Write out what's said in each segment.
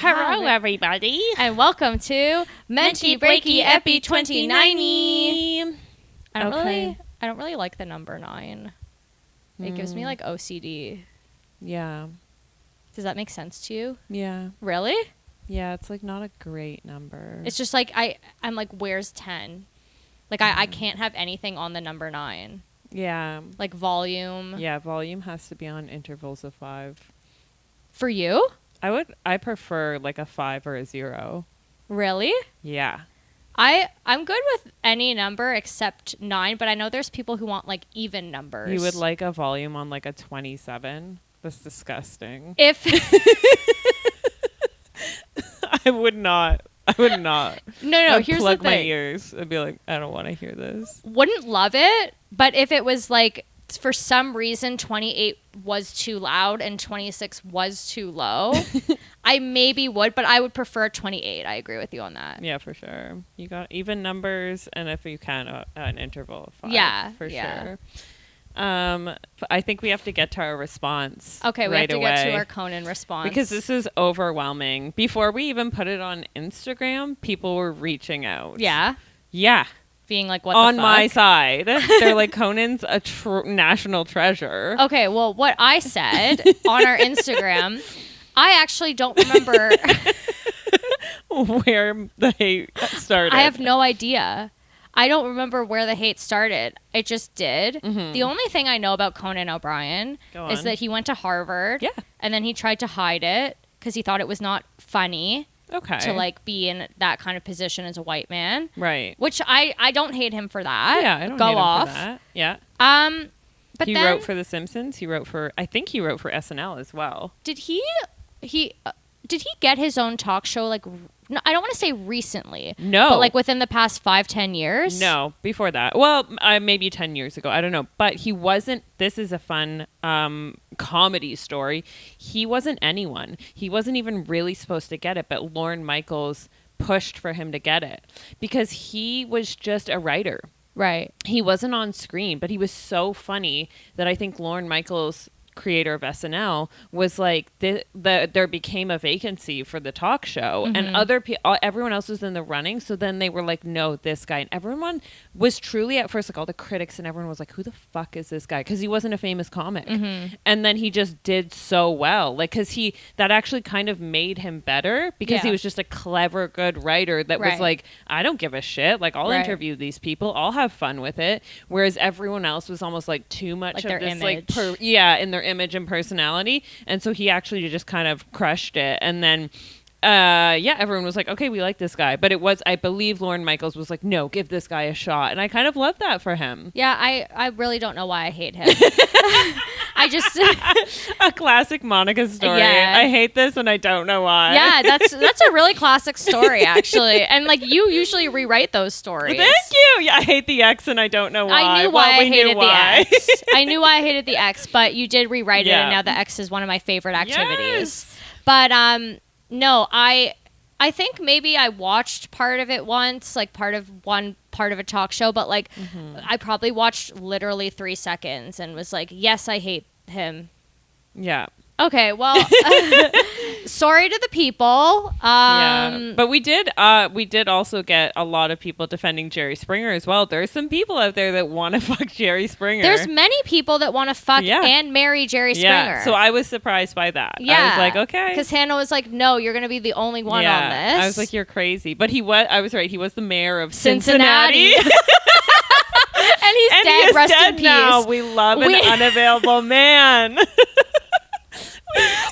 Hello, everybody. And welcome to Menti Breaky Epi 2090. I don't really like the number 9. It gives me like OCD. Yeah. Does that make sense to you? Yeah. Really? Yeah, it's like not a great number. It's just like I'm like, where's 10? Like I can't have anything on the number 9. Yeah. Like volume. Yeah, volume has to be on intervals of 5. For you? I prefer like a 5 or a 0. Really? Yeah. I'm good with any number except 9, but I know there's people who want like even numbers. You would like a volume on like a 27? That's disgusting. If I would not. No, here's the plug thing. my ears and be like, I don't want to hear this. Wouldn't love it, but if it was like for some reason 28 was too loud and 26 was too low, I maybe would, but I would prefer 28. I agree with you on that. Yeah, for sure. You got even numbers, and if you can, an interval of 5. Yeah, for yeah. sure. I think we have to get to our response. Okay, we right have to away, get to our Conan response. because this is overwhelming. Before we even put it on Instagram, people were reaching out. Yeah. Yeah. Being like, what on the fuck? my side. They're like, Conan's a national treasure. Okay, well, what I said on our Instagram, I actually don't remember where the hate started. I have no idea. I don't remember where the hate started. It just did. Mm-hmm. The only thing I know about Conan O'Brien is that he went to Harvard. Yeah. And then he tried to hide it because he thought it was not funny to like be in that kind of position as a white man. Right. Which I don't hate him for that. Yeah, I don't Go hate him off. for that. Yeah. But he then, wrote for The Simpsons. I think he wrote for SNL as well. did he get his own talk show like? No, I don't want to say recently. No. But like within the past 5-10 years? No, before that. Well, maybe 10 years ago. I don't know. But he wasn't. This is a fun comedy story. He wasn't anyone. He wasn't even really supposed to get it. But Lorne Michaels pushed for him to get it because he was just a writer. Right. He wasn't on screen, but he was so funny that I think Lorne Michaels, creator of SNL, was like there became a vacancy for the talk show, Mm-hmm. and everyone else was in the running. So then they were like, no, this guy, and everyone was truly at first like all the critics and everyone was like, who the fuck is this guy? Because he wasn't a famous comic, Mm-hmm. and then he just did so well, like because that actually kind of made him better because he was just a clever, good writer that was like, I don't give a shit, like I'll interview these people, I'll have fun with it, whereas everyone else was almost like too much like of their this image. in their image and personality, and so he actually just kind of crushed it. And then everyone was like, okay, we like this guy, but I believe Lorne Michaels was like, no, give this guy a shot, and I kind of love that for him. Yeah, I really don't know why I hate him. I just a classic Monica story. Yeah. I hate this and I don't know why. Yeah, that's a really classic story actually, and like you usually rewrite those stories. Thank you. Yeah, I hate the X and I don't know why. I knew why I hated the X. I knew why I hated the X, but you did rewrite it, and now the X is one of my favorite activities. Yes. But no, I think maybe I watched part of it once, like part of a talk show, but like I probably watched literally 3 seconds and was like, yes, I hate him. Yeah. Okay, well, sorry to the people. But we did also get a lot of people defending Jerry Springer as well. There's some people out there that want to fuck Jerry Springer. There's many people that want to fuck and marry Jerry Springer. Yeah, so I was surprised by that. Yeah. I was like, okay. Because Hannah was like, no, you're going to be the only one on this. I was like, you're crazy. But I was right. He was the mayor of Cincinnati. And he's dead. Rest in peace. Now. We love an unavailable man.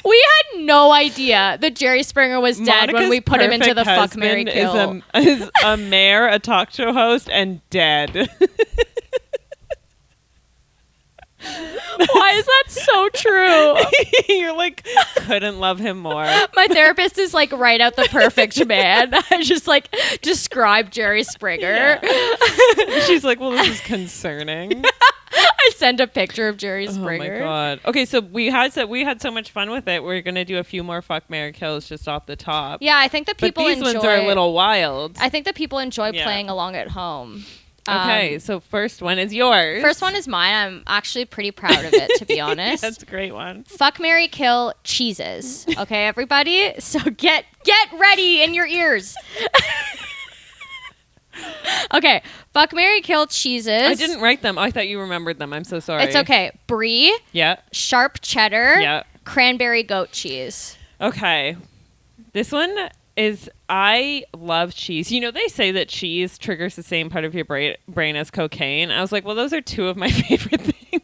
We had no idea that Jerry Springer was dead Monica's when we put him into the fuck, marry, husband kill. Is a mayor, a talk show host, and dead. Why is that so true? You're like, couldn't love him more. My therapist is like, write out the perfect man. I just like describe Jerry Springer. Yeah. She's like, well, this is concerning. I send a picture of Jerry Springer. Oh my god. Okay, so we had so much fun with it. We're gonna do a few more fuck, marry, kills just off the top. Yeah, I think that people but these ones are a little wild. I think that people enjoy playing along at home. Okay, so first one is yours. First one is mine. I'm actually pretty proud of it, to be honest. That's a great one. Fuck, marry, kill cheeses. Okay, everybody? So get Get ready in your ears. Okay. Fuck, marry, kill cheeses. I didn't write them. I thought you remembered them. I'm so sorry. It's okay. Brie. Yeah. Sharp cheddar. Yeah. Cranberry goat cheese. Okay. This one is, I love cheese. You know, they say that cheese triggers the same part of your brain as cocaine. I was like, well, those are two of my favorite things.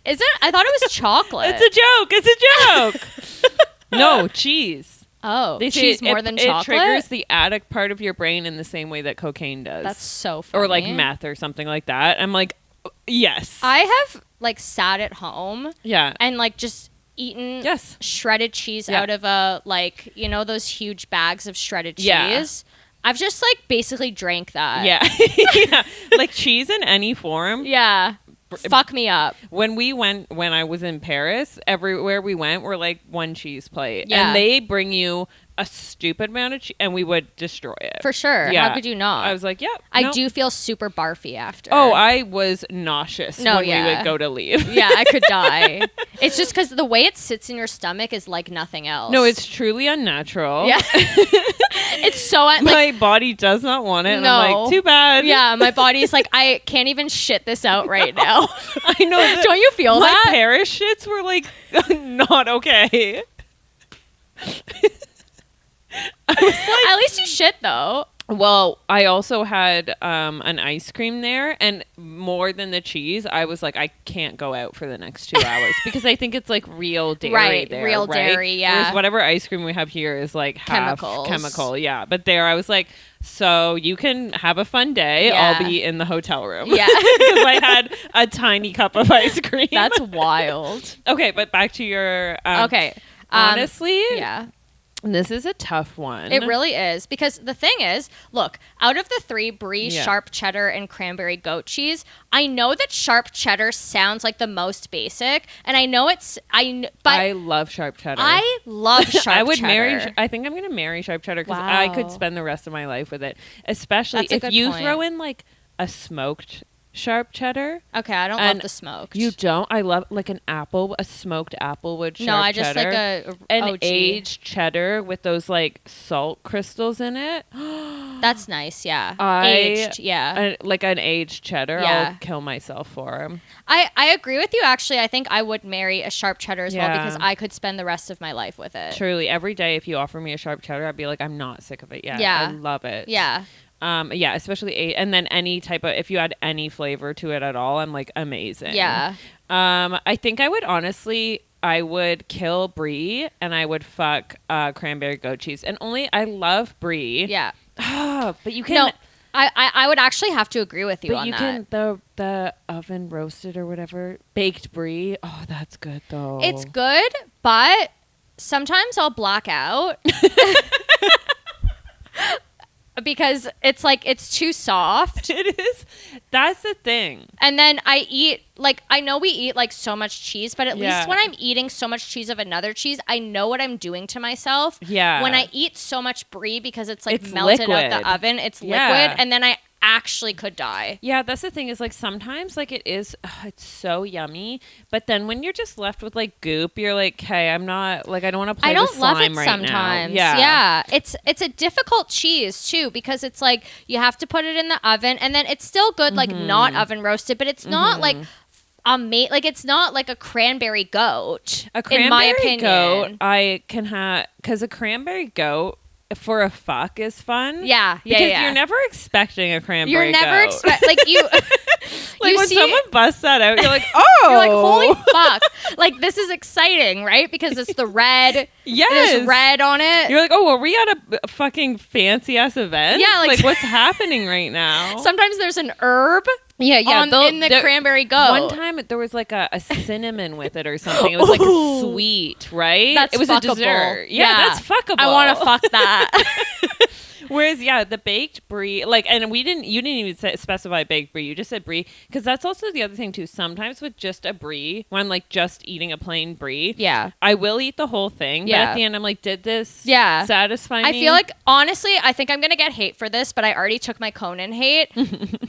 Is it? I thought it was chocolate. It's a joke. It's a joke. No, cheese. Oh, They say cheese more than chocolate? It triggers the addict part of your brain in the same way that cocaine does. That's so funny. Or like meth or something like that. I'm like, yes. I have like sat at home Yeah. and like just eaten Yes. shredded cheese Yeah. out of a, like, you know, those huge bags of shredded cheese. Yeah. I've just like basically drank that. Yeah. Yeah. Like cheese in any form. Yeah. Fuck me up. When I was in Paris, everywhere we went were like one cheese plate. Yeah. And they bring you a stupid amount of cheese and we would destroy it. For sure. Yeah. How could you not? I was like, yep. I no. do feel super barfy after. Oh, I was nauseous No, when we yeah. would go to leave. Yeah, I could die. It's just because the way it sits in your stomach is like nothing else. No, it's truly unnatural. Yeah. It's so like, My body does not want it. And I'm No. like, too bad. yeah, my body's like, I can't even shit this out right now. I know. That Don't you feel my that? Paris shits were like not okay. At least you shit though. Well, I also had an ice cream there, and more than the cheese, I was like, I can't go out for the next 2 hours because I think it's like real dairy Right, there, real right? dairy, yeah. Whereas whatever ice cream we have here is like half Chemicals. chemical, yeah. But there, I was like, so you can have a fun day. Yeah. I'll be in the hotel room. Yeah. Because I had a tiny cup of ice cream. That's wild. Okay, but back to your Okay. honestly, Yeah. this is a tough one. It really is because the thing is, look, out of the three, Brie, Yeah. sharp cheddar, and cranberry goat cheese, I know that sharp cheddar sounds like the most basic, and I know but I love sharp cheddar. I love sharp I would cheddar. I think I'm going to marry sharp cheddar because Wow. I could spend the rest of my life with it. Especially That's a if good you point. throw in like a smoked sharp cheddar. Okay, I don't And love the smoked. You don't? I love like a smoked applewood sharp no, I just cheddar. like an OG. aged cheddar with those like salt crystals in it. That's nice, yeah. I- Aged, yeah. Like an aged cheddar. Yeah. I'll kill myself for him. I agree with you, actually. I think I would marry a sharp cheddar as well Yeah. because I could spend the rest of my life with it. Truly, every day if you offer me a sharp cheddar, I'd be like, I'm not sick of it yet. Yeah. I love it. Yeah. Yeah, especially and then any type of, if you add any flavor to it at all, I'm like amazing. Yeah. I think I would kill Brie and I would fuck cranberry goat cheese. And I love Brie. Yeah. But you can. No, I would actually have to agree with you But on you that. can the oven roasted or whatever baked Brie. Oh, that's good though. It's good, but sometimes I'll black out. Because it's like it's too soft. It is. That's the thing. And then I eat, like, I know we eat like so much cheese, but at Yeah. least when I'm eating so much cheese of another cheese, I know what I'm doing to myself. Yeah. When I eat so much Brie because it's like It's melted out liquid. the oven, it's Yeah. liquid, and then I actually could die. Yeah, that's the thing is like sometimes like it's so yummy, but then when you're just left with like goop, you're like, hey, I'm not like I don't want to play I don't with love slime it right sometimes. now. Yeah. It's a difficult cheese too because it's like you have to put it in the oven and then it's still good like not oven roasted, but it's not like like it's not like a cranberry goat. A cranberry in my opinion. goat, I can have because a cranberry goat for a fuck is fun. Yeah, yeah, because yeah. you're never expecting a cranberry. You're never goat. like you. Like you when see, someone busts that out, you're like, oh, you're like, holy fuck! Like this is exciting, right? Because it's the red. yes, There's red on it. You're like, oh, are we at a fucking fancy ass event? Yeah, like- what's happening right now? Sometimes there's an herb. Yeah, in the cranberry goat. One time there was like a cinnamon with it or something. It was like a sweet, right? That's it was fuckable. a dessert. Yeah, that's fuckable. I want to fuck that. Whereas, yeah, the baked Brie, like, and you didn't even specify baked Brie. You just said Brie because that's also the other thing too. Sometimes with just a Brie, when I'm like just eating a plain Brie, Yeah. I will eat the whole thing. But Yeah. at the end, I'm like, did this satisfy me? I feel like, honestly, I think I'm going to get hate for this, but I already took my Conan hate.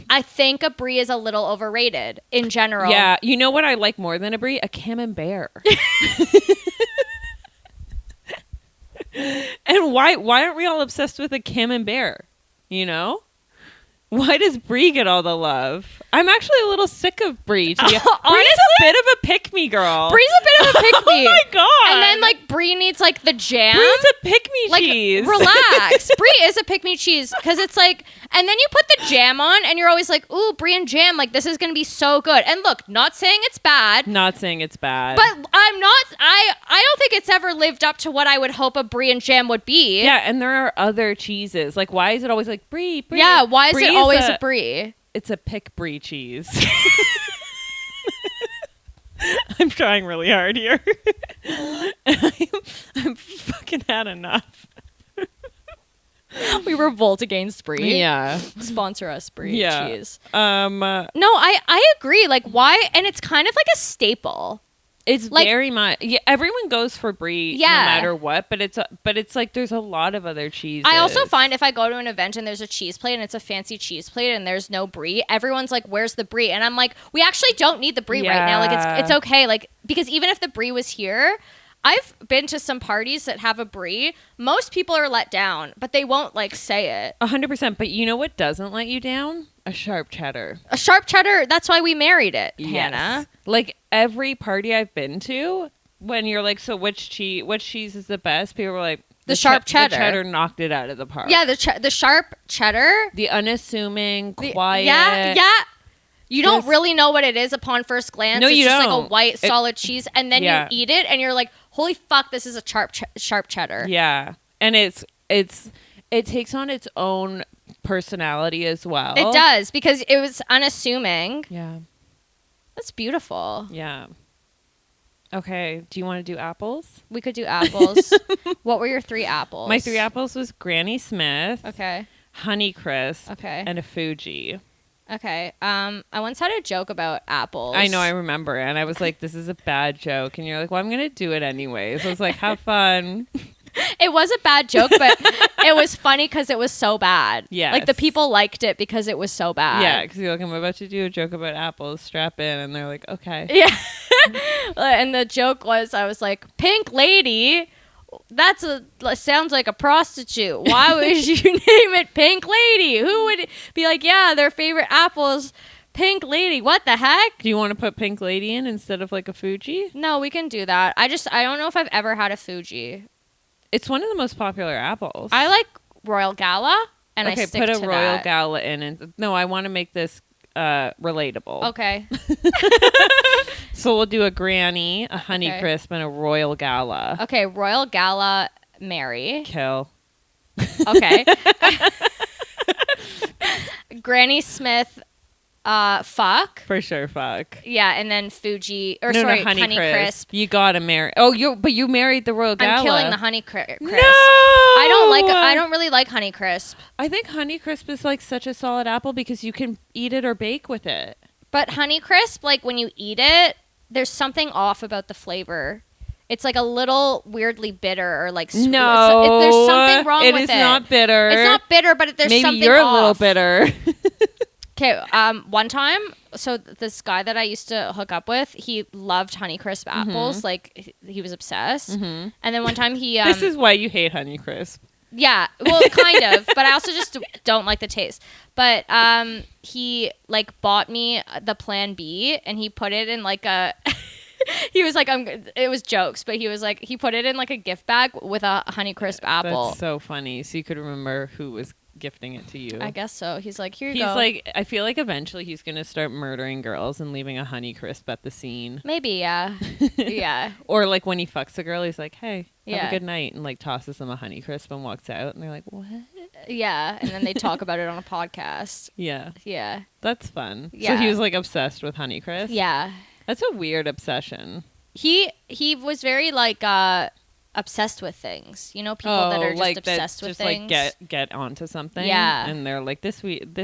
I think a Brie is a little overrated in general. Yeah, you know what I like more than a Brie? A camembert. And why aren't we all obsessed with a Kim and Bear? You know? Why does Brie get all the love? I'm actually a little sick of Brie. Brie's a bit of a pick-me girl. Brie's a bit of a pick-me. Oh my god! And then like Brie needs like the jam. Brie's a pick-me like, cheese. Relax. Brie is a pick-me cheese because it's like, and then you put the jam on, and you're always like, ooh, Brie and jam. Like this is gonna be so good. And look, not saying it's bad. Not saying it's bad. But I'm not. I don't think it's ever lived up to what I would hope a Brie and jam would be. Yeah, and there are other cheeses. Like, why is it always like Brie? Yeah, why is Brie it always a Brie? It's a pick Brie cheese. I'm trying really hard here. I'm fucking had enough. We revolt against Brie. Yeah. Sponsor us, Brie. Yeah. Cheese. No, I agree. Like, why? And it's kind of like a staple. it's like, very much. Yeah, everyone goes for Brie, no matter what. But it's like there's a lot of other cheeses. I also find if I go to an event and there's a cheese plate and it's a fancy cheese plate and there's no Brie, everyone's like, "Where's the Brie?" And I'm like, "We actually don't need the Brie right now. Like, it's okay. Like, because even if the Brie was here." I've been to some parties that have a Brie. Most people are let down, but they won't like say it. 100%. But you know what doesn't let you down? A sharp cheddar. A sharp cheddar. That's why we married it, Yes. Hannah. Like every party I've been to, when you're like, so which cheese is the best? People were like, The sharp cheddar. The cheddar knocked it out of the park. Yeah, the sharp cheddar. The unassuming, quiet. Yeah. You don't really know what it is upon first glance. No, it's you just don't. like a white solid cheese, and then you eat it, and you're like, "Holy fuck, this is a sharp cheddar." Yeah, and it takes on its own personality as well. It does because it was unassuming. Yeah, That's beautiful. yeah. Okay, do you want to do apples? We could do apples. What were your 3 apples? My 3 apples was Granny Smith, Okay. Honeycrisp, Okay. and a Fuji. Okay. I once had a joke about apples. I know, I remember, and I was like, "This is a bad joke," and you're like, "Well, I'm gonna do it anyways." I was like, "Have fun." It was a bad joke, but it was funny because it was so bad. Yes. Like the people liked it because it was so bad. Yeah, because you're like, "I'm about to do a joke about apples. Strap in," and they're like, "Okay." Yeah. And the joke was, I was like, "Pink lady, sounds like a prostitute. Why would you name it Pink Lady? Who would be like, yeah, their favorite apple is Pink Lady? What the heck?" Do you want to put Pink Lady in instead of like a Fuji? No, we can do that. I don't know if I've ever had a Fuji. It's one of the most popular apples. I like Royal Gala, and okay, I stick put a to Royal that. Gala in. And no, I want to make this relatable. Okay. So we'll do a Granny, a Honeycrisp, and a Royal Gala. Okay, Royal Gala, Mary. Kill. Okay. Granny Smith, fuck. For sure, fuck. Yeah, and then Fuji, or No, sorry, Honeycrisp. You gotta marry. Oh, you married the Royal Gala. I'm killing the Honeycrisp. No, I don't really like Honeycrisp. I think Honeycrisp is like such a solid apple because you can eat it or bake with it. But Honeycrisp, like when you eat it, there's something off about the flavor. It's like a little weirdly bitter or like sweet. No, there's something wrong with it. It is not bitter. It's not bitter, but there's Maybe something you're off. a little bitter. Okay, one time, so this guy that I used to hook up with, he loved Honeycrisp apples. Like, he was obsessed. And then one time he... This is why you hate Honeycrisp. Yeah, well, kind of, but I also just don't like the taste. But he, like, bought me the Plan B, and he put it in, like, a... He was like, it was jokes, but he was like, he put it in, like, a gift bag with a Honeycrisp apple. That's so funny. So you could remember who was gifting it to you. I guess so. He's like, here you He's go. like, I feel like eventually he's going to start murdering girls and leaving a Honeycrisp at the scene. Maybe, yeah. Yeah. Or like when he fucks a girl, he's like, hey, have Yeah. a good night, and like tosses them a Honeycrisp and walks out, and they're like, what? Yeah, and then they talk about it on a podcast. Yeah. Yeah. That's fun. Yeah. So he was like obsessed with Honeycrisp? Yeah. That's a weird obsession. He was very like obsessed with things. You know, people that are just like obsessed that with just things. like get onto something. Yeah. And they're like, this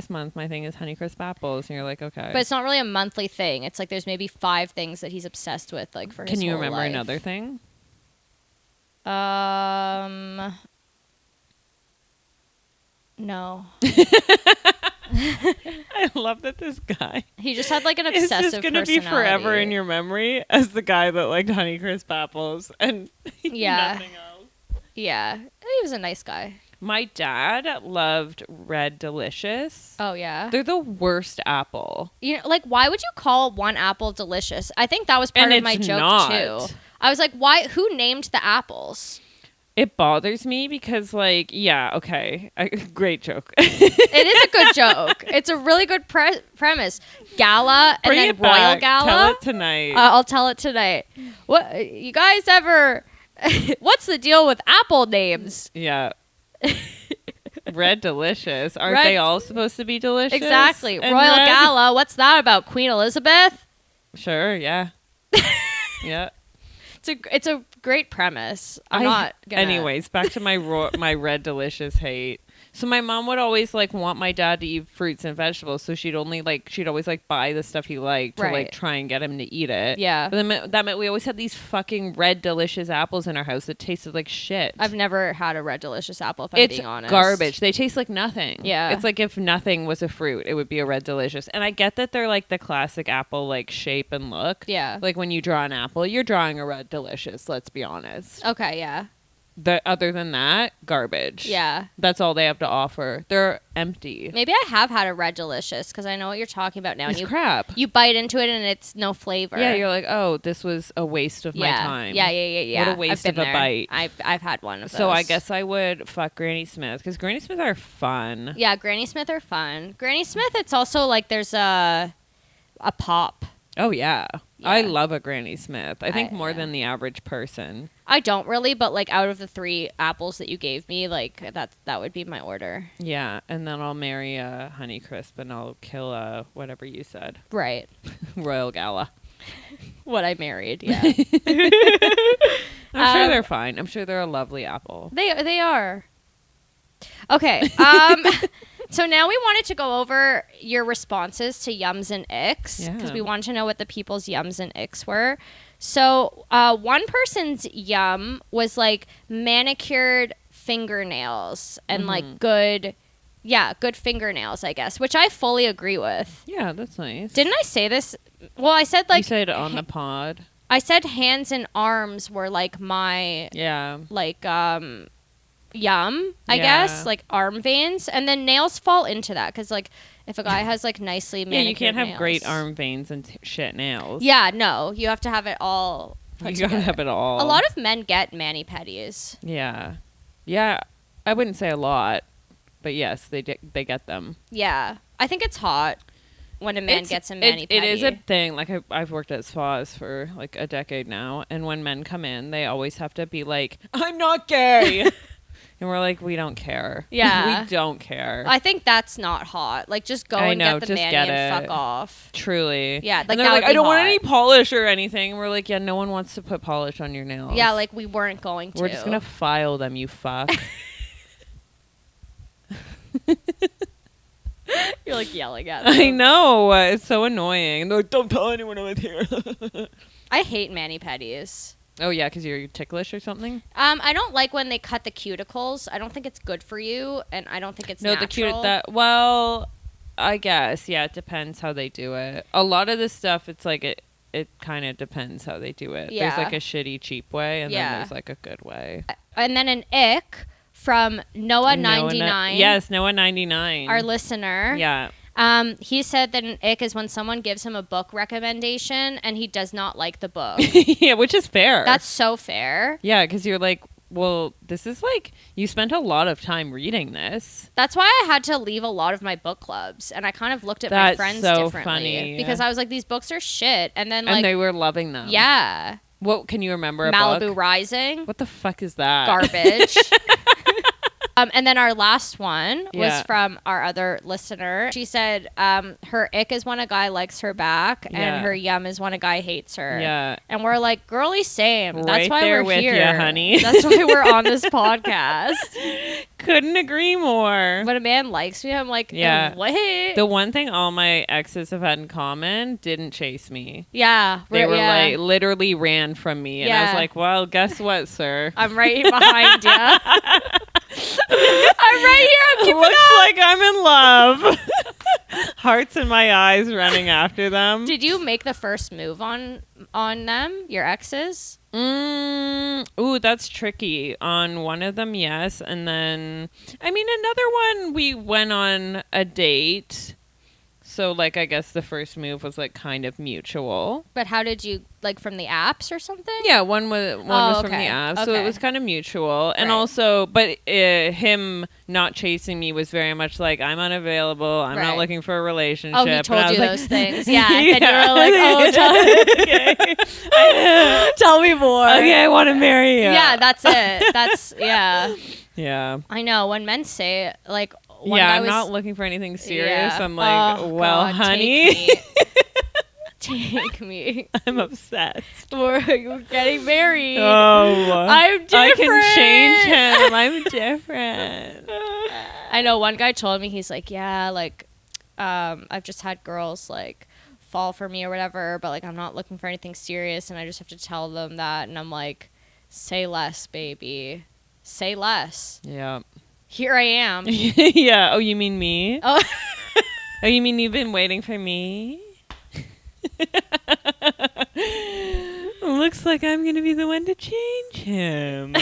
month my thing is Honeycrisp apples, and you're like, okay. But it's not really a monthly thing. It's like there's maybe 5 things that he's obsessed with, like for his Can you whole remember life. another thing? No. I love that this guy He just had like an is obsessive just gonna be forever in your memory as the guy that liked Honeycrisp apples and Yeah. nothing else. Yeah. He was a nice guy. My dad loved Red Delicious. Oh, yeah. They're the worst apple. You know, like, why would you call one apple delicious? I think that was part of my joke, too. I was like, why? Who named the apples? It bothers me because, like, yeah, okay. Great joke. It is a good joke. It's a really good premise. Gala and Bring then it back. Royal Gala. Tell it tonight. I'll tell it tonight. What you guys ever? What's the deal with apple names? Yeah. Red Delicious. Aren't they all supposed to be delicious? Exactly. And Royal red? Gala. What's that about? Queen Elizabeth? Sure. Yeah. Yeah. It's a great premise. I'm not gonna... Anyways, back to my my Red Delicious hate. So my mom would always like want my dad to eat fruits and vegetables, so she'd always like buy the stuff he liked to like try and get him to eat it. Yeah. But then that meant we always had these fucking Red Delicious apples in our house that tasted like shit. I've never had a Red Delicious apple, if I'm being honest. It's garbage. They taste like nothing. Yeah. It's like if nothing was a fruit, it would be a Red Delicious. And I get that they're like the classic apple like shape and look. Yeah. Like when you draw an apple, you're drawing a Red Delicious, let's be honest. Okay, yeah. Other than that, garbage. Yeah. That's all they have to offer. They're empty. Maybe I have had a Red Delicious because I know what you're talking about now. It's crap. You bite into it and it's no flavor. Yeah, you're like, oh, this was a waste of my time. Yeah. What a waste of a bite. I've had one of those. So I guess I would fuck Granny Smith because Granny Smith are fun. Yeah, Granny Smith are fun. Granny Smith, it's also like there's a pop. Oh, yeah. Yeah. I love a Granny Smith. I think more than the average person. I don't really, but like out of the 3 apples that you gave me, like that would be my order. Yeah, and then I'll marry a Honeycrisp and I'll kill a whatever you said. Right. Royal Gala. What I married, yeah. I'm sure they're fine. I'm sure they're a lovely apple. They are. Okay. So now we wanted to go over your responses to yums and icks because we wanted to know what the people's yums and icks were. So one person's yum was like manicured fingernails and like good fingernails, I guess, which I fully agree with. Yeah, that's nice. Didn't I say this? Well, I said like... You said on the pod. I said hands and arms were like my... Yeah. Like, yum, I guess, like arm veins, and then nails fall into that because like if a guy has like nicely manicured you can't have nails, great arm veins and shit nails. Yeah, no, you have to have it all put together. Gotta have it all. A lot of men get mani-pedis. Yeah, I wouldn't say a lot, but yes, they get them. Yeah, I think it's hot when a man gets a mani-pedi. It is a thing. Like I've worked at spas for like a decade now, and when men come in, they always have to be like, "I'm not gay." And we're like, we don't care. Yeah. We don't care. I think that's not hot. Like, just go and get the mani and fuck off. Truly. Yeah, like, and they're that like, would be I don't want hot. any polish or anything. And we're like, yeah, no one wants to put polish on your nails. Yeah, like, we weren't going to. We're just going to file them, you fuck. You're, like, yelling at them. I know. It's so annoying. And they're like, don't tell anyone I was here. I hate mani-pedis. Oh, yeah, because you're ticklish or something? I don't like when they cut the cuticles. I don't think it's good for you, and I don't think it's natural. Well, I guess. Yeah, it depends how they do it. A lot of this stuff, it's like it kind of depends how they do it. Yeah. There's like a shitty, cheap way, and then there's like a good way. And then an ick from Noah99. Yes, Noah99. Our listener. Yeah. He said that an ick is when someone gives him a book recommendation and he does not like the book. Yeah, which is fair. That's so fair. Yeah, because you're like, well, this is like, you spent a lot of time reading this. That's why I had to leave a lot of my book clubs, and I kind of looked at my friends differently. Funny. Because I was like, these books are shit. And then like... And they were loving them. Yeah. What, can you remember Malibu Rising. What the fuck is that? Garbage. And then our last one was from our other listener. She said her ick is when a guy likes her back, and her yum is when a guy hates her. Yeah. And we're like, girly, same. Right That's why there we're with here, ya, honey. That's why we're on this podcast. Couldn't agree more. When a man likes me, I'm like, what? The one thing all my exes have had in common, didn't chase me. Yeah. They were like, literally ran from me. And I was like, well, guess what, sir? I'm right behind you. I'm right here. I'm keeping Looks up. like I'm in love. Hearts in my eyes running after them. Did you make the first move on them, your exes? Ooh, that's tricky. On one of them, yes. And then, I mean, another one, we went on a date. So, like, I guess the first move was, like, kind of mutual. But how did you, like, from the apps or something? Yeah, one was from the app. So it was kind of mutual. And also, but him not chasing me was very much like, I'm unavailable. I'm not looking for a relationship. Oh, he told you like, those things. Yeah. And you were like, oh, tell me more. Okay, I want to marry you. Yeah, that's it. That's, yeah. Yeah. I know. When men say, like, I'm not looking for anything serious. Yeah. I'm like, oh, well, God, honey. Take me. I'm obsessed. We're getting married. Oh. I'm different. I can change him. I'm different. I know one guy told me, he's like, yeah, like, I've just had girls, like, fall for me or whatever, but, like, I'm not looking for anything serious, and I just have to tell them that. And I'm like, say less, baby. Say less. Yeah. Here I am. Yeah. Oh, you mean me? Oh. Oh, you mean you've been waiting for me? Looks like I'm going to be the one to change him.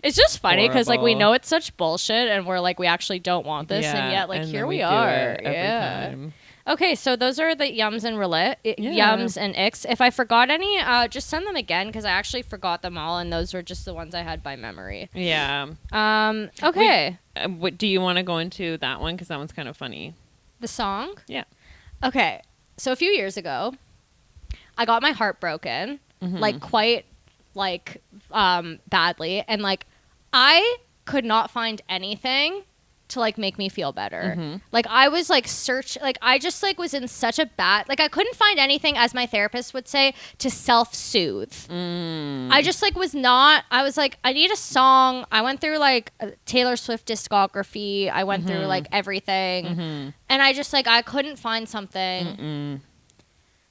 It's just funny because, like, we know it's such bullshit, and we're like, we actually don't want this, and yet, like, here we are. Yeah. Time. Okay, so those are the yums and yums and icks. If I forgot any, just send them again because I actually forgot them all, and those were just the ones I had by memory. Yeah. Okay. What do you want to go into that one? Because that one's kind of funny. The song? Yeah. Okay. So a few years ago, I got my heart broken, like quite like badly, and like I could not find anything to like make me feel better. Like I was like I just like was in such a bad, like I couldn't find anything, as my therapist would say, to self-soothe. I just like I was like, I need a song. I went through like Taylor Swift discography. I went through like everything. And I just like, I couldn't find something.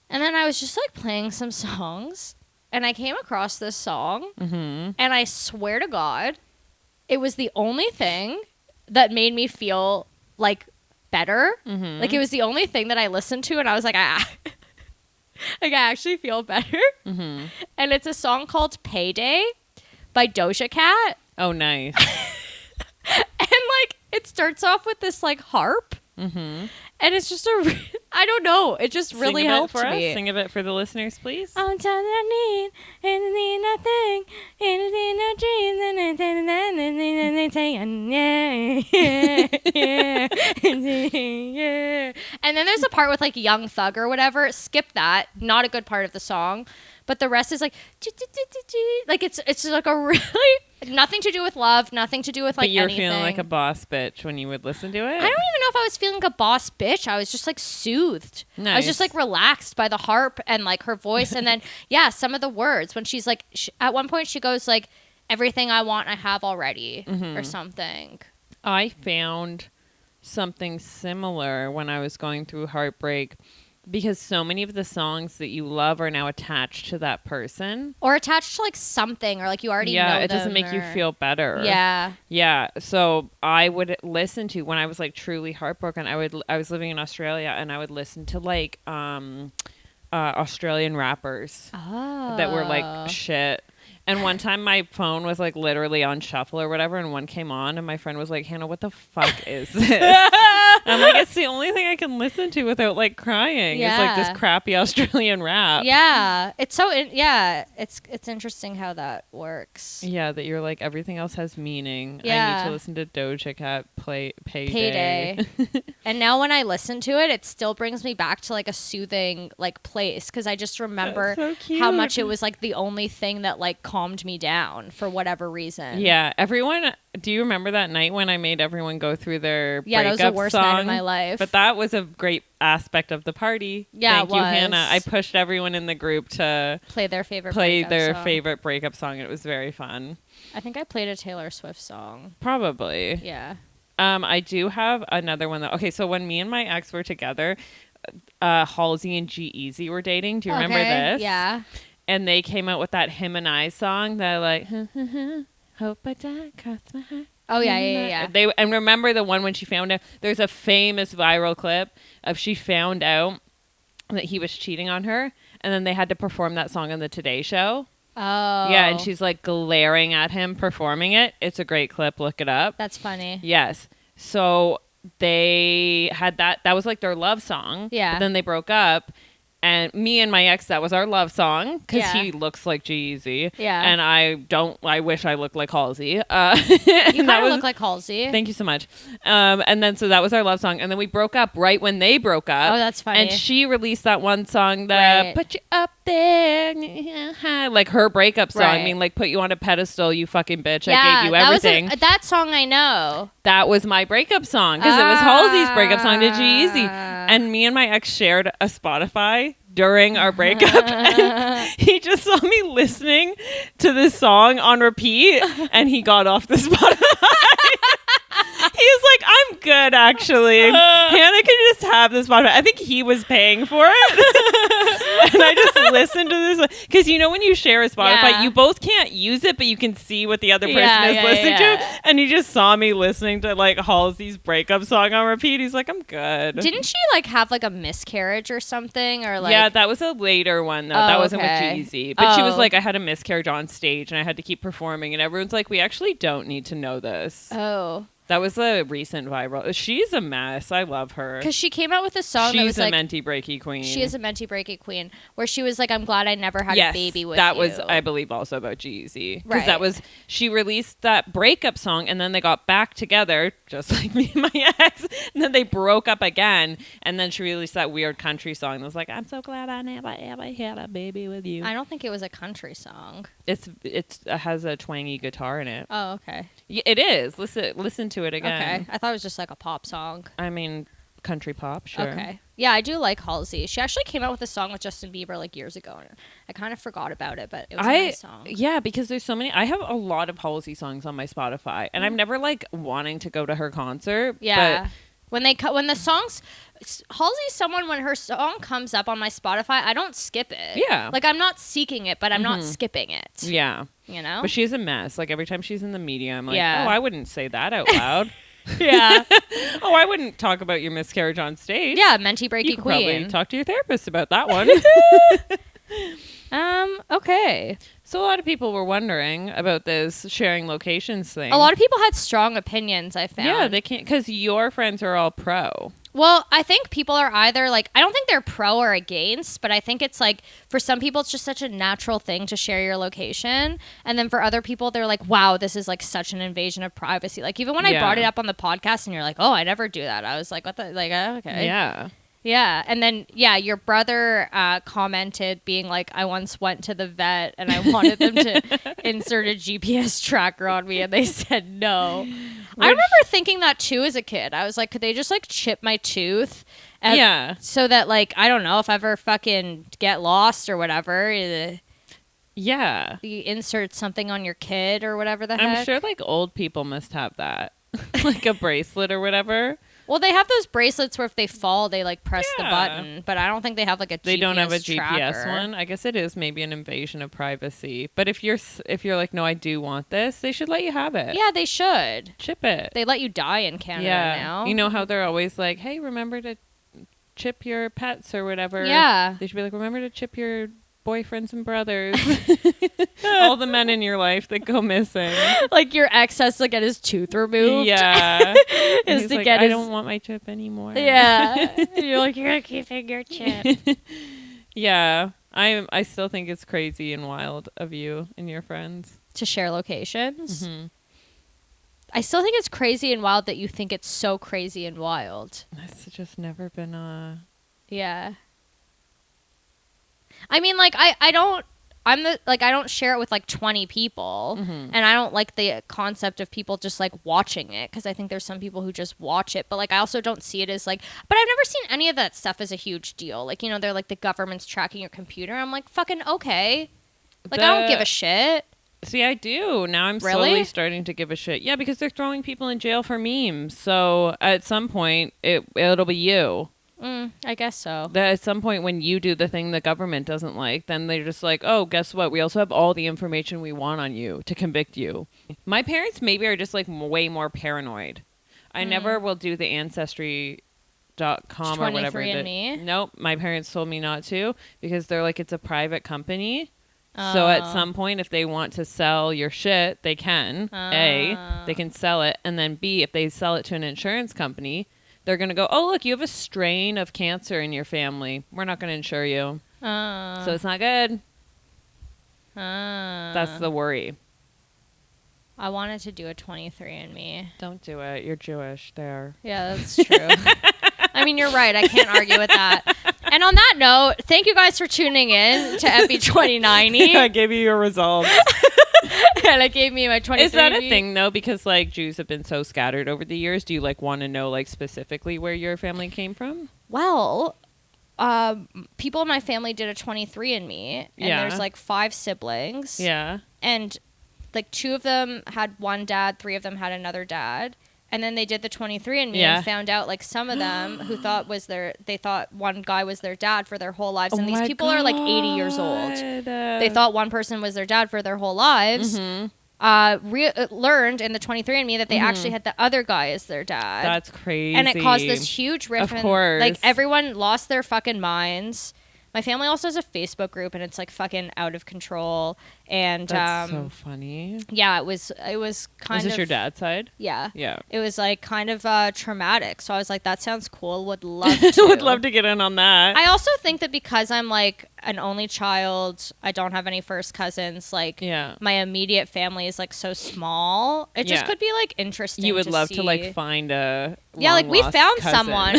And then I was just like playing some songs, and I came across this song, and I swear to God, it was the only thing that made me feel like better. Like it was the only thing that I listened to, and I was like, like I actually feel better. And it's a song called Payday by Doja Cat. Oh, nice. And like it starts off with this like harp. And it's just I don't know. It just really helped me. Sing a bit for the listeners, please. I'm telling I need nothing, anything, no dreams, and then there's a part with like Young Thug or whatever. Skip that. Not a good part of the song. But the rest is like, like it's like a really nothing to do with love, nothing to do with like anything. But you're feeling like a boss bitch when you would listen to it? I don't even know if I was feeling like a boss bitch. I was just like soothed. Nice. I was just like relaxed by the harp and like her voice. And then, yeah, some of the words when she's like, at one point she goes like, everything I want, I have already or something. I found something similar when I was going through heartbreak, because so many of the songs that you love are now attached to that person. Or attached to like something, or like you already know them. Yeah, it doesn't make you feel better. Yeah. Yeah. So I would listen to, when I was like truly heartbroken, I was living in Australia, and I would listen to like Australian rappers that were like shit. And one time my phone was like literally on shuffle or whatever, and one came on, and my friend was like, Hannah, what the fuck is this? I'm like, it's the only thing I can listen to without like crying. Yeah. It's like this crappy Australian rap. Yeah. It's so, it's interesting how that works. Yeah, that you're like, everything else has meaning. Yeah. I need to listen to Doja Cat Payday. And now when I listen to it, it still brings me back to like a soothing like place, because I just remember how much it was like the only thing that like calmed me down for whatever reason. Yeah. Everyone, do you remember that night when I made everyone go through their breakup that was the worst night of my life. But that was a great aspect of the party. Yeah, Thank you, Hannah. I pushed everyone in the group to play their favorite favorite breakup song. It was very fun. I think I played a Taylor Swift song. Probably. Yeah. I do have another one though. Okay, so when me and my ex were together, Halsey and G-Eazy were dating. Do you remember this? Yeah. And they came out with that Him and I song that like, hope I die, cross my heart. Oh yeah. And remember the one when she found out, there's a famous viral clip of she found out that he was cheating on her, and then they had to perform that song on the Today Show. Oh. Yeah, and she's like glaring at him performing it. It's a great clip. Look it up. That's funny. Yes. So they had that. That was like their love song. Yeah. But then they broke up. And me and my ex, that was our love song because Yeah. he looks like G-Eazy. Yeah. And I wish I looked like Halsey. You kind of look like Halsey. Thank you so much. And then so that was our love song. And then we broke up right when they broke up. Oh, that's funny. And she released that one song, Right. Put You Up There. Like her breakup song. Right. I mean, like, put you on a pedestal, you fucking bitch. I gave you everything. That song I know. That was my breakup song because it was Halsey's breakup song to G-Eazy. And me and my ex shared a Spotify during our breakup. And he just saw me listening to this song on repeat and he got off the Spotify. He's like, I'm good, actually. Hannah can just have this Spotify. I think he was paying for it. And I just listened to this. Because you know when you share a Spotify, you both can't use it, but you can see what the other person is listening to. And he just saw me listening to like Halsey's breakup song on repeat. He's like, I'm good. Didn't she like have like a miscarriage or something? Or like Yeah, that was a later one though. That wasn't with G-Eazy. But she was like, I had a miscarriage on stage and I had to keep performing. And everyone's like, we actually don't need to know this. Oh. That was a recent viral. She's a mess. I love her. Because she came out with a song that was She's a like menti breaky queen. She is a menti breaky queen, where she was like, "I'm glad I never had a baby with that you." was, I believe, also about G-Eazy. Because Right. that was, she released that breakup song and then they got back together, just like me and my ex. And then they broke up again. And then she released that weird country song that was like, I'm so glad I never ever had a baby with you. I don't think it was a country song. It has a twangy guitar in it. Oh, okay. It is. Listen to it again. Okay. I thought it was just like a pop song. I mean, country pop, sure. Okay. Yeah, I do like Halsey. She actually came out with a song with Justin Bieber like years ago. And I kind of forgot about it, but it was a nice song. Yeah, because there's so many. I have a lot of Halsey songs on my Spotify, and I'm never like wanting to go to her concert. Yeah. But when the songs, Halsey's someone when her song comes up on my Spotify, I don't skip it. Yeah. Like I'm not seeking it, but I'm not skipping it. yeah. You know? But she's a mess. Like every time she's in the media, I'm like, Yeah. oh, I wouldn't say that out loud. Yeah. Oh, I wouldn't talk about your miscarriage on stage. Yeah, menti breaky You could probably queen. talk to your therapist about that one. Okay. So a lot of people were wondering about this sharing locations thing. A lot of people had strong opinions, I found. Yeah, they can't, because your friends are all pro. Well, I think people are either like, I don't think they're pro or against, but I think it's like, for some people, it's just such a natural thing to share your location. And then for other people, they're like, wow, this is like such an invasion of privacy. Like, even when I brought it up on the podcast and you're like, oh, I never do that. I was like, what the, like, okay. Yeah. Yeah. And then, your brother commented being like, I once went to the vet and I wanted them to insert a GPS tracker on me and they said no. I remember thinking that too as a kid. I was like, could they just like chip my tooth? Yeah. So that like, I don't know, if I ever fucking get lost or whatever, Yeah. you insert something on your kid or whatever the heck. I'm sure like old people must have that. Like a bracelet or whatever. Well, they have those bracelets where if they fall, they like press the button, but I don't think they have like a They GPS don't have a tracker. GPS one. I guess it is maybe an invasion of privacy. But if you're like, no, I do want this, they should let you have it. Yeah, they should. Chip it. They let you die in Canada now. You know how they're always like, hey, remember to chip your pets or whatever. Yeah. They should be like, remember to chip your boyfriends and brothers. All the men in your life that go missing. Like your ex has to get his tooth removed. Yeah. Is He's to like, get I his... don't want my chip anymore. Yeah. You're like, you're keeping your chip. Yeah. I still think it's crazy and wild of you and your friends. To share locations. Mm-hmm. I still think it's crazy and wild that you think it's so crazy and wild. That's just never been a... Yeah. I mean, like, I don't share it with like 20 people, and I don't like the concept of people just like watching it, because I think there's some people who just watch it, but like I also don't see it as like, but I've never seen any of that stuff as a huge deal. Like, you know, they're like the government's tracking your computer. I'm like, fucking okay. Like, I don't give a shit. See, I do. Now I'm Really? slowly starting to give a shit. Yeah, because they're throwing people in jail for memes. So at some point, it'll be you. I guess so. That at some point when you do the thing the government doesn't like, then they're just like, oh, guess what? We also have all the information we want on you to convict you. My parents maybe are just like way more paranoid. I never will do the ancestry.com or whatever. 23andMe? Nope. My parents told me not to because they're like, it's a private company. So at some point, if they want to sell your shit, they can. A, they can sell it. And then B, if they sell it to an insurance company, they're going to go, oh, look, you have a strain of cancer in your family. We're not going to insure you. So it's not good. That's the worry. I wanted to do a 23andMe. Don't do it. You're Jewish there. Yeah, that's true. I mean, you're right. I can't argue with that. And on that note, thank you guys for tuning in to Epi 2090. I gave you your results. And I gave me my 23andMe. Is that a thing, though? Because, like, Jews have been so scattered over the years. Do you, like, want to know, like, specifically where your family came from? Well, people in my family did a 23andMe. And there's, like, 5 siblings. Yeah. And, like, 2 of them had one dad, 3 of them had another dad. And then they did the 23andMe and found out, like, some of them who they thought one guy was their dad for their whole lives. And these people are, like, 80 years old. They thought one person was their dad for their whole lives. Learned in the 23andMe that they actually had the other guy as their dad. That's crazy. And it caused this huge rift. Of course. Like, everyone lost their fucking minds. My family also has a Facebook group, and it's, like, fucking out of control. And that's so funny. Yeah, it was kind of. Is this your dad's side? Yeah. Yeah. It was, like, kind of traumatic. So I was like, that sounds cool. Would love to. Would love to get in on that. I also think that because I'm, like, an only child, I don't have any first cousins. Like, my immediate family is, like, so small. It just could be, like, interesting. You would to love see. to, like, find a we found cousin. someone.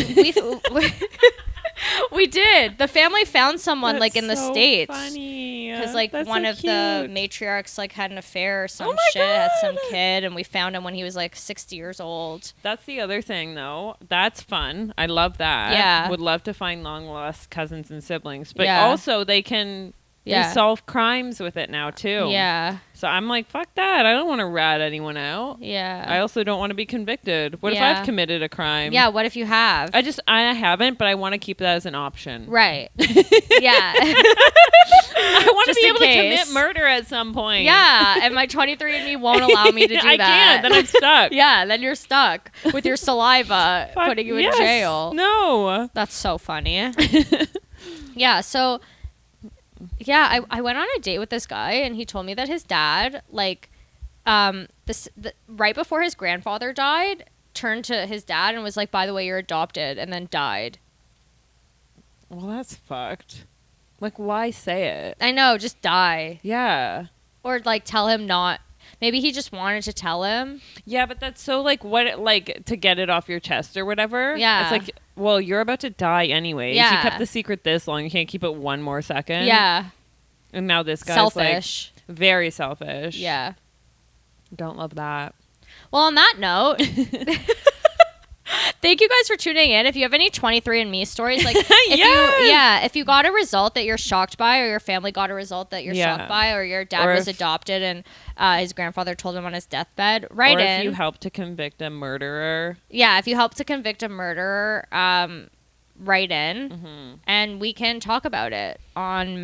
We did. The family found someone That's like in the so States. Funny. Because like That's one so of cute. the matriarchs like had an affair or some Oh my shit, had some God. kid, and we found him when he was like 60 years old. That's the other thing, though. That's fun. I love that. Yeah. Would love to find long lost cousins and siblings, but Yeah. also they can. They solve crimes with it now too. Yeah. So I'm like, fuck that. I don't want to rat anyone out. Yeah. I also don't want to be convicted. What if Yeah. I've committed a crime? Yeah, what if you have? I haven't, but I want to keep that as an option. Right. Yeah. I want to Just be in able case. to commit murder at some point. Yeah, and my 23andMe won't allow me to do that. I can't. Then I'm stuck. Yeah, then you're stuck with your saliva Fuck, putting you in yes. jail. No. That's so funny. Yeah, so yeah, I went on a date with this guy, and he told me that his dad, like, right before his grandfather died, turned to his dad and was like, "By the way, you're adopted," and then died. Well, that's fucked. Like, why say it? I know, just die. Yeah. Or like tell him not. Maybe he just wanted to tell him. Yeah, but that's so like like to get it off your chest or whatever. Yeah. It's like, well, you're about to die anyways. Yeah. You kept the secret this long. You can't keep it one more second. Yeah. And now this guy's Selfish. like very selfish. Yeah. Don't love that. Well, on that note, thank you guys for tuning in. If you have any 23andMe stories, like if you got a result that you're shocked by, or your family got a result that you're shocked by, or your dad was adopted and his grandfather told him on his deathbed, write in. Or if you helped to convict a murderer. Yeah, if you helped to convict a murderer, write in, and we can talk about it on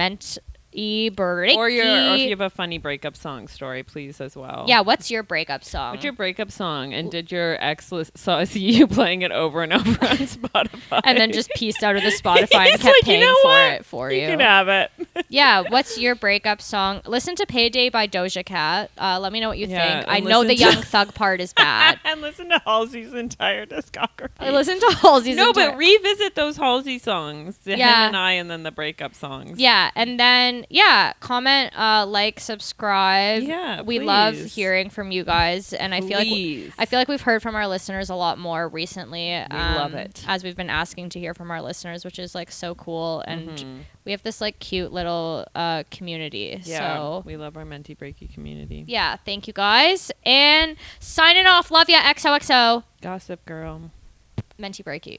Breaky. Or if you have a funny breakup song story, please, as well. Yeah, what's your breakup song? What's your breakup song? And did your ex saw you playing it over and over on Spotify? And then just pieced out of the Spotify and kept like, paying for it for you. You can have it. Yeah, what's your breakup song? Listen to Payday by Doja Cat. Let me know what you think. I know the Young Thug part is bad. And listen to Halsey's entire discography. I listen to Halsey's but revisit those Halsey songs. Him and I, and then the breakup songs. Yeah, and then comment, like, subscribe. Yeah, we love hearing from you guys, and I feel like we've heard from our listeners a lot more recently. We love it, as we've been asking to hear from our listeners, which is like so cool, and we have this like cute little community. Yeah, so we love our Menti Breaky community. Yeah, thank you guys, and signing off. Love ya, XOXO. Gossip girl. Menti Breaky.